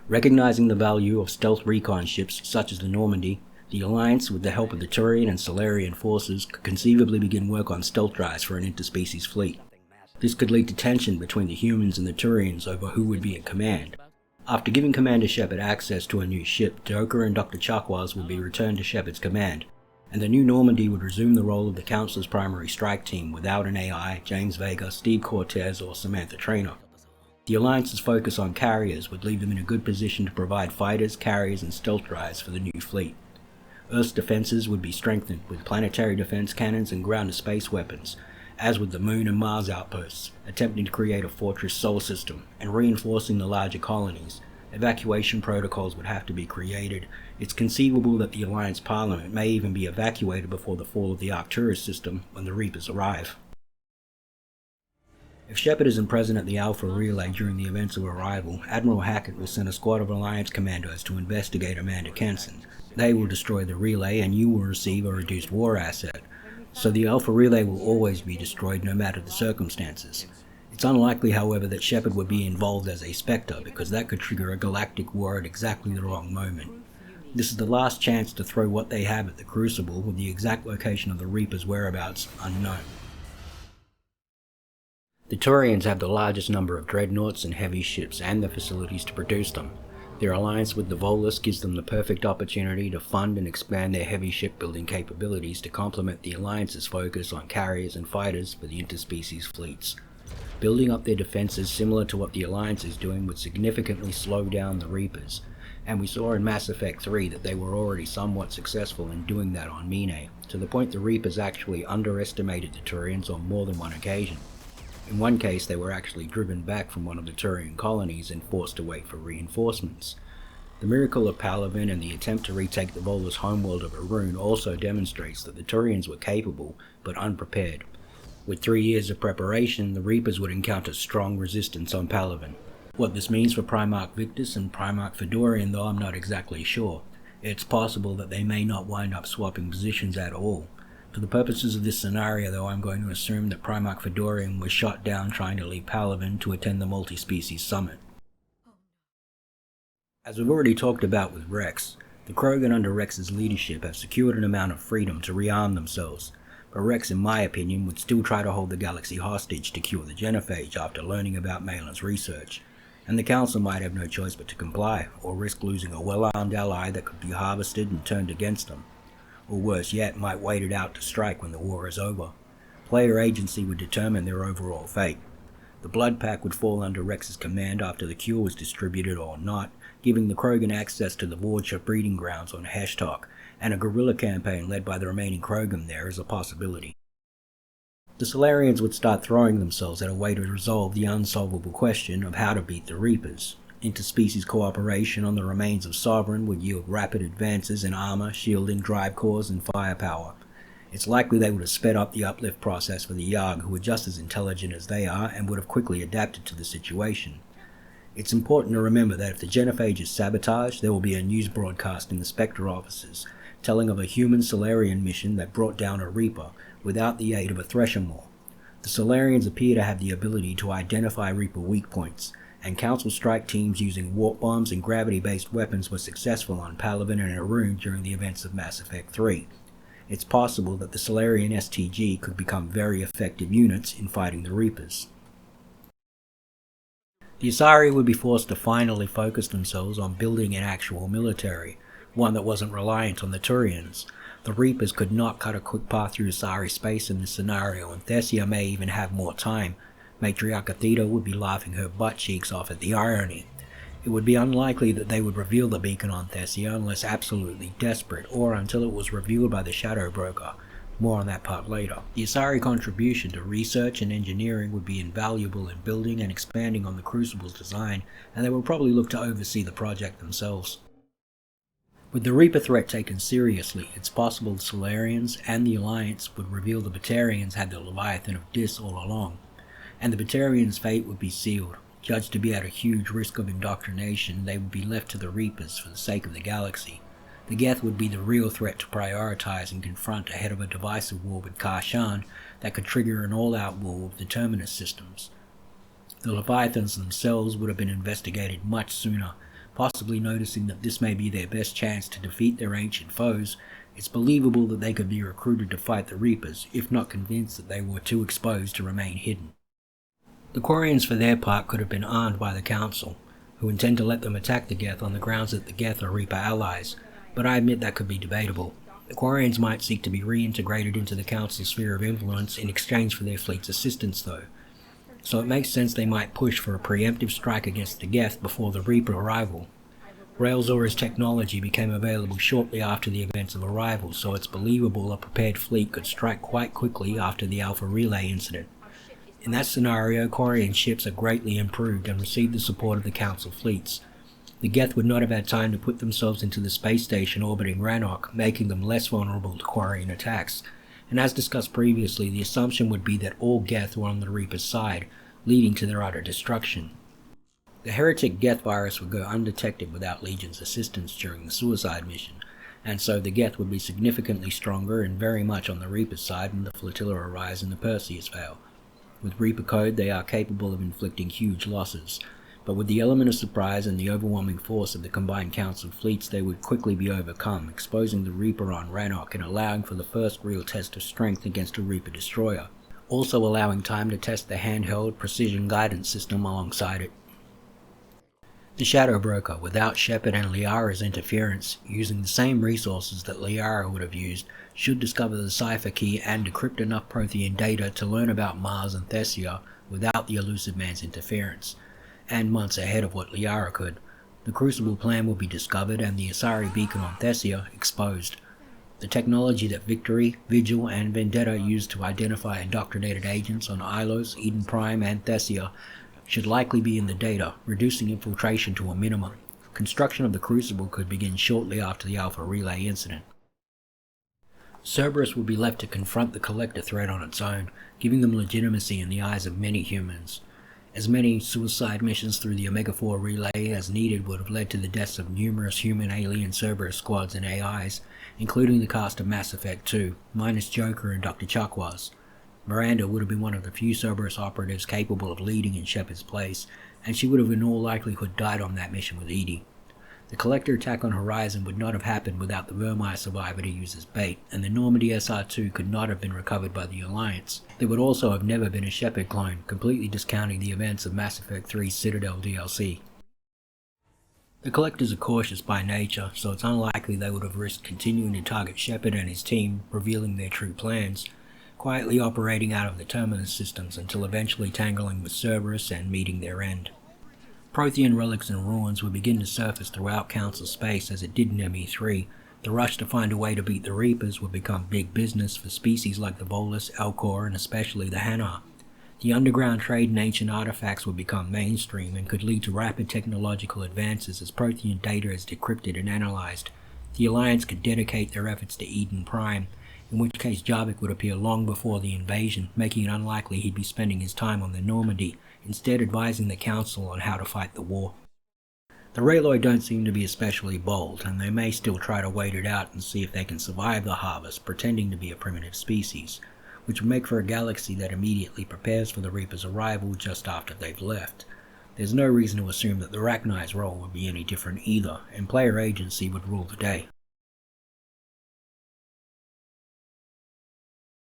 Recognizing the value of stealth recon ships such as the Normandy, the Alliance, with the help of the Turian and Solarian forces, could conceivably begin work on stealth drives for an interspecies fleet. This could lead to tension between the humans and the Turians over who would be in command. After giving Commander Shepard access to a new ship, Joker and Dr. Chakwas would be returned to Shepard's command, and the new Normandy would resume the role of the Council's primary strike team without an AI, James Vega, Steve Cortez, or Samantha Trainer. The Alliance's focus on carriers would leave them in a good position to provide fighters, carriers, and stealth drives for the new fleet. Earth's defenses would be strengthened with planetary defense cannons and ground-to-space weapons, as with the Moon and Mars outposts, attempting to create a fortress solar system and reinforcing the larger colonies. Evacuation protocols would have to be created. It's conceivable that the Alliance Parliament may even be evacuated before the fall of the Arcturus system when the Reapers arrive. If Shepard isn't present at the Alpha Relay during the events of arrival, Admiral Hackett will send a squad of Alliance commandos to investigate Amanda Kenson. They will destroy the relay and you will receive a reduced war asset, so the Alpha Relay will always be destroyed no matter the circumstances. It's unlikely, however, that Shepard would be involved as a Spectre, because that could trigger a galactic war at exactly the wrong moment. This is the last chance to throw what they have at the Crucible, with the exact location of the Reaper's whereabouts unknown. The Turians have the largest number of dreadnoughts and heavy ships and the facilities to produce them. Their alliance with the Volus gives them the perfect opportunity to fund and expand their heavy shipbuilding capabilities to complement the Alliance's focus on carriers and fighters for the interspecies fleets. Building up their defenses similar to what the Alliance is doing would significantly slow down the Reapers, and we saw in Mass Effect 3 that they were already somewhat successful in doing that on Mine, to the point the Reapers actually underestimated the Turians on more than one occasion. In one case, they were actually driven back from one of the Turian colonies and forced to wait for reinforcements. The miracle of Palaven and the attempt to retake the Volus homeworld of Arun also demonstrates that the Turians were capable, but unprepared. With 3 years of preparation, the Reapers would encounter strong resistance on Palaven. What this means for Primarch Victus and Primarch Fedorian, though, I'm not exactly sure. It's possible that they may not wind up swapping positions at all. For the purposes of this scenario, though, I'm going to assume that Primarch Fedorian was shot down trying to leave Palaven to attend the multi-species summit. As we've already talked about with Rex, the Krogan under Rex's leadership have secured an amount of freedom to rearm themselves, but Rex, in my opinion, would still try to hold the galaxy hostage to cure the genophage after learning about Malin's research, and the Council might have no choice but to comply, or risk losing a well-armed ally that could be harvested and turned against them. Or worse yet, might wait it out to strike when the war is over. Player agency would determine their overall fate. The Blood Pack would fall under Rex's command after the cure was distributed or not, giving the Krogan access to the Vorcha breeding grounds on Heshtok, and a guerrilla campaign led by the remaining Krogan there is a possibility. The Solarians would start throwing themselves at a way to resolve the unsolvable question of how to beat the Reapers. Interspecies cooperation on the remains of Sovereign would yield rapid advances in armor, shielding, drive cores, and firepower. It's likely they would have sped up the uplift process for the Yarg, who were just as intelligent as they are and would have quickly adapted to the situation. It's important to remember that if the genophage is sabotaged, there will be a news broadcast in the Spectre offices, telling of a human Solarian mission that brought down a Reaper without the aid of a Thresher Maw. The Solarians appear to have the ability to identify Reaper weak points, and Council strike teams using warp bombs and gravity-based weapons were successful on Palaven and Arun during the events of Mass Effect 3. It's possible that the Solarian STG could become very effective units in fighting the Reapers. The Asari would be forced to finally focus themselves on building an actual military, one that wasn't reliant on the Turians. The Reapers could not cut a quick path through Asari space in this scenario, and Thessia may even have more time. Matriarch Athena would be laughing her butt cheeks off at the irony. It would be unlikely that they would reveal the beacon on Thessia unless absolutely desperate, or until it was revealed by the Shadow Broker. More on that part later. The Asari contribution to research and engineering would be invaluable in building and expanding on the Crucible's design, and they would probably look to oversee the project themselves. With the Reaper threat taken seriously, it's possible the Solarians and the Alliance would reveal the Batarians had the Leviathan of Dis all along, and the Batarians' fate would be sealed. Judged to be at a huge risk of indoctrination, they would be left to the Reapers for the sake of the galaxy. The Geth would be the real threat to prioritize and confront ahead of a divisive war with Kashan that could trigger an all-out war with the Terminus systems. The Leviathans themselves would have been investigated much sooner, Possibly noticing that this may be their best chance to defeat their ancient foes, it's believable that they could be recruited to fight the Reapers, if not convinced that they were too exposed to remain hidden. The Quarians for their part could have been armed by the Council, who intend to let them attack the Geth on the grounds that the Geth are Reaper allies, but I admit that could be debatable. The Quarians might seek to be reintegrated into the Council's sphere of influence in exchange for their fleet's assistance though, so it makes sense they might push for a preemptive strike against the Geth before the Reaper arrival. Railzora's technology became available shortly after the events of arrival, so it's believable a prepared fleet could strike quite quickly after the Alpha Relay incident. In that scenario, Quarian ships are greatly improved and receive the support of the Council fleets. The Geth would not have had time to put themselves into the space station orbiting Rannoch, making them less vulnerable to Quarian attacks, and as discussed previously, the assumption would be that all Geth were on the Reaper's side, leading to their utter destruction. The heretic Geth virus would go undetected without Legion's assistance during the suicide mission, and so the Geth would be significantly stronger and very much on the Reaper's side when the flotilla arrives in the Perseus Vale. With Reaper code, they are capable of inflicting huge losses, but with the element of surprise and the overwhelming force of the combined Council fleets, they would quickly be overcome, exposing the Reaper on Rannoch and allowing for the first real test of strength against a Reaper destroyer, also allowing time to test the handheld precision guidance system alongside it. The Shadow Broker, without Shepard and Liara's interference, using the same resources that Liara would have used, should discover the cipher key and decrypt enough Prothean data to learn about Mars and Thessia without the Elusive Man's interference, and months ahead of what Liara could. The Crucible plan will be discovered and the Asari beacon on Thessia exposed. The technology that Victory, Vigil, and Vendetta used to identify indoctrinated agents on Ilos, Eden Prime, and Thessia should likely be in the data, reducing infiltration to a minimum. Construction of the Crucible could begin shortly after the Alpha Relay incident. Cerberus would be left to confront the Collector threat on its own, giving them legitimacy in the eyes of many humans. As many suicide missions through the Omega-4 relay as needed would have led to the deaths of numerous human, alien, Cerberus squads and AIs, including the cast of Mass Effect 2, minus Joker and Dr. Chakwas. Miranda would have been one of the few Cerberus operatives capable of leading in Shepard's place, and she would have in all likelihood died on that mission with EDI. The Collector attack on Horizon would not have happened without the Vermeer survivor to use as bait, and the Normandy SR-2 could not have been recovered by the Alliance. There would also have never been a Shepard clone, completely discounting the events of Mass Effect 3's Citadel DLC. The Collectors are cautious by nature, so it's unlikely they would have risked continuing to target Shepard and his team, revealing their true plans, quietly operating out of the Terminus systems until eventually tangling with Cerberus and meeting their end. Prothean relics and ruins would begin to surface throughout Council space as it did in ME3. The rush to find a way to beat the Reapers would become big business for species like the Volus, Elcor, and especially the Hanar. The underground trade in ancient artifacts would become mainstream and could lead to rapid technological advances as Prothean data is decrypted and analyzed. The Alliance could dedicate their efforts to Eden Prime, in which case Jarvik would appear long before the invasion, making it unlikely he'd be spending his time on the Normandy, instead advising the Council on how to fight the war. The Rayloi don't seem to be especially bold, and they may still try to wait it out and see if they can survive the harvest, pretending to be a primitive species, which would make for a galaxy that immediately prepares for the Reaper's arrival just after they've left. There's no reason to assume that the Rachni's role would be any different either, and player agency would rule the day.